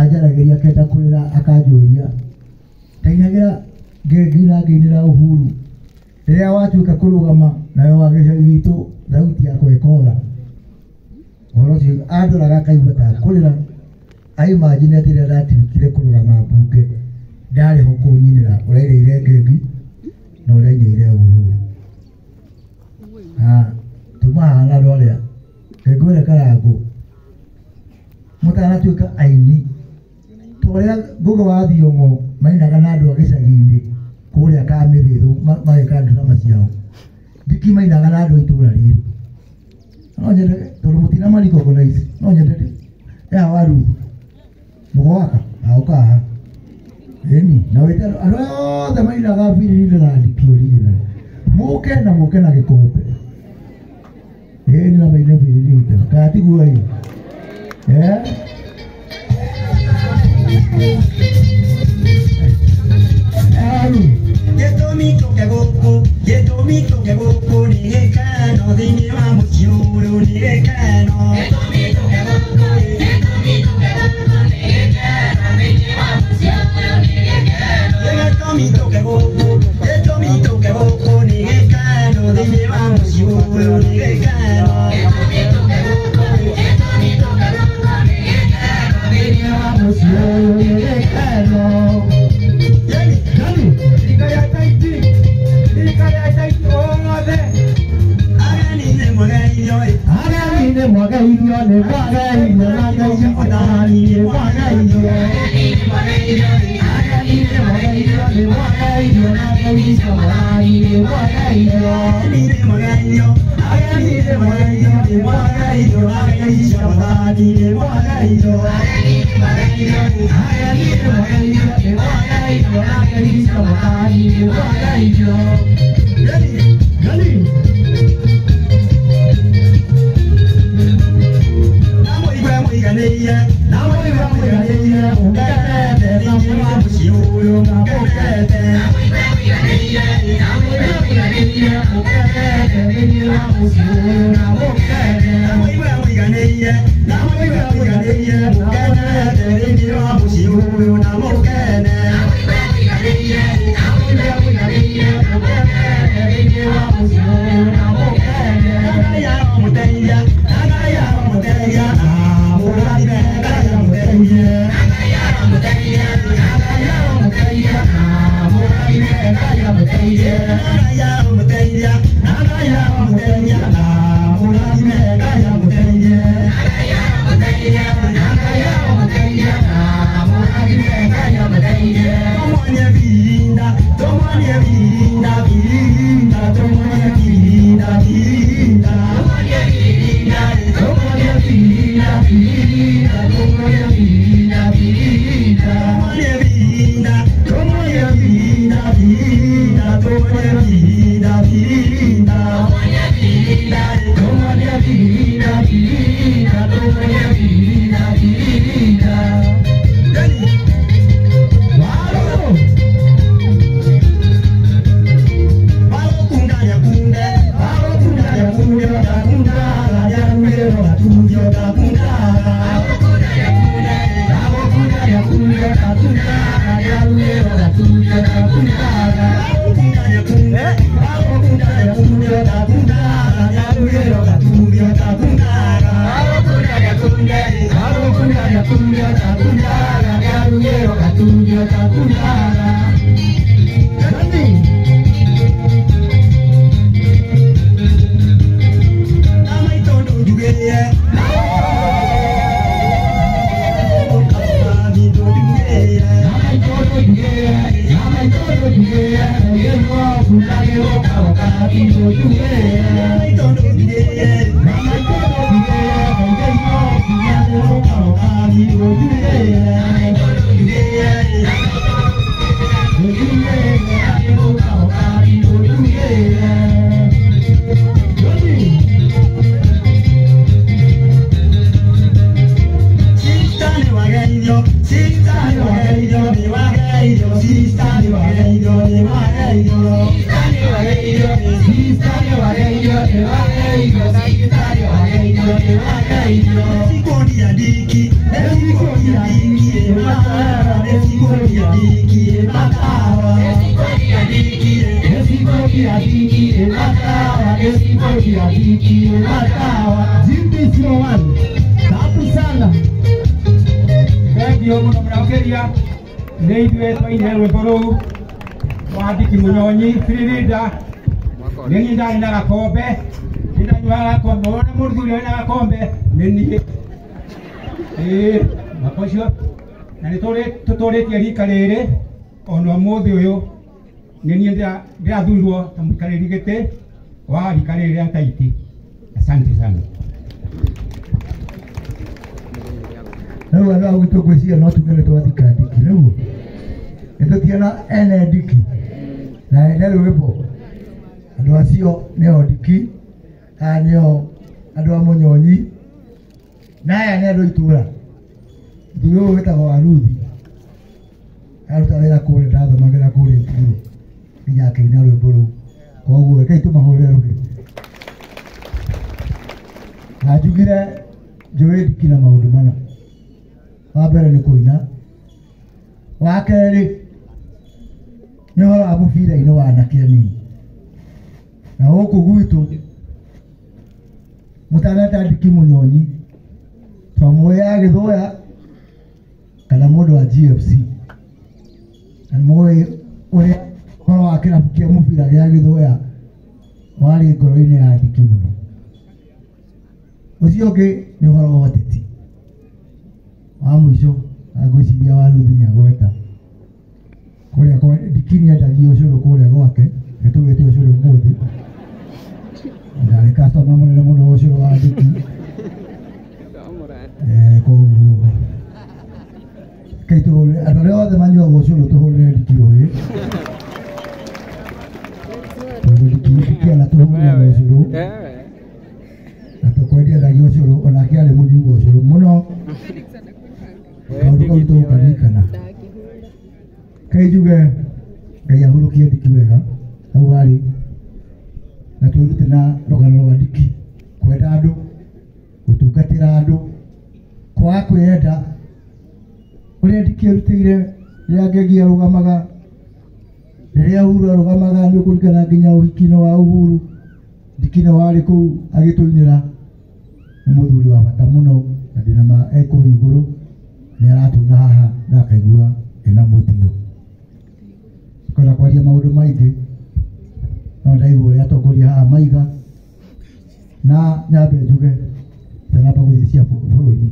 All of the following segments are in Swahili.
ajarageria kenda kurira akajuria tainagira ngegina nginira Uhuru riria watuika kurugama nayo wagicagi gitu thauti yako ikora oro cio anduraga kaigua ta kurira ai imagine atira ndatirikire kurugama bunge ndari ho kunyinira uraire ngegi na uraire Uhuru tumahana roria ngegwira karangu mutanatuika aini toria ngugo wa thiongo mainaga na andu agicagi-ini kuria Kamirithu magikandira maciao ndiki mainaga na andu itura riri no nyende tondu mutina mariko kona ici no nyende ya waru mugwaka auka eni na wete aro mainaga biriri na ndikiorigina muke na gikombe eni na maina biriri kati guai Yetomito que gopo ni gekano dini wa muciuru ni gekano Yetomito que gopo ni gekano dini wa muciuru ni gekano Yetomito que gopo ni gekano dini wa muciuru ni gekano Yetomito que gopo ni gekano dini wa muciuru ni gekano Asante sana. Leo ana wito kwesi no tukele to atikandiki leo. Eto tiana ene diki. Na ene rwebo. Ando acio ne odiki. Anio ando amunyonyi. Na ya ne ndo itura. Ndiyo wetagwo Aruthi. Aruta wera kule ndatho magera kule ituru. Kinya keina rwebo ru. Koguo kai tumahurira ruhi. Najugire jowe diki na maundu mana. Wabere ni kuina wakeri ni horo abufira ino wanake nini na huku gwitu mutaneta ndiki munyonyi twamuoya ya Githuya kana mundu wa GFC na muoye uria horo wa kirabu kia mubira gia Githuya wari ngoro-ini ya ndiki muno ucio ungi ni horo wa teti wa mwisho agwiciria Waruthi ni agweta kuria kwa dikini endagia ucuru kuria gwake nitugite ucuru muthi ndari customer munene muno ucuru wa diki koguo kaito andore othe manyua ucuru tuhurire diki uyu diki ala tuhurire ucuru na tukwendia ndagi ucuru onake ari munyu ucuru muno kaundu kauto ukarikana kaijuge ngai ahurukie ndiki wega hau hari na twirute na rugano rwa ndiki kwenda andu gutungatira andu kwaga kwiyenda uria ndiki erutire riria Ngegi arugamaga riria Uhuru arugamaga ni ukurikana nginya uhiki-ini wa Uhuru ndiki no wari kuu agituinira ni muthuri wa bata muno na ndinama eko iguru ni aratuna haha na akaigua ena mwitio kora kwaria maundu maingi no ndaigua uria atongoria haha maiga na nyambe njuge ndaramba guthiecia bururi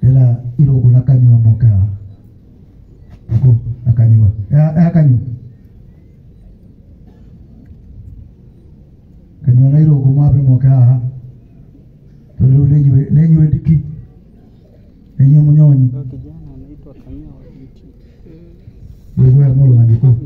ila Irungu na Kanyua moke haha uko na Kanyua Kanyua na Irungu mwambe moke haha tondu nenyue ndiki nenyo munyonyi kijana anaitwa Kanyua wewe moro andiko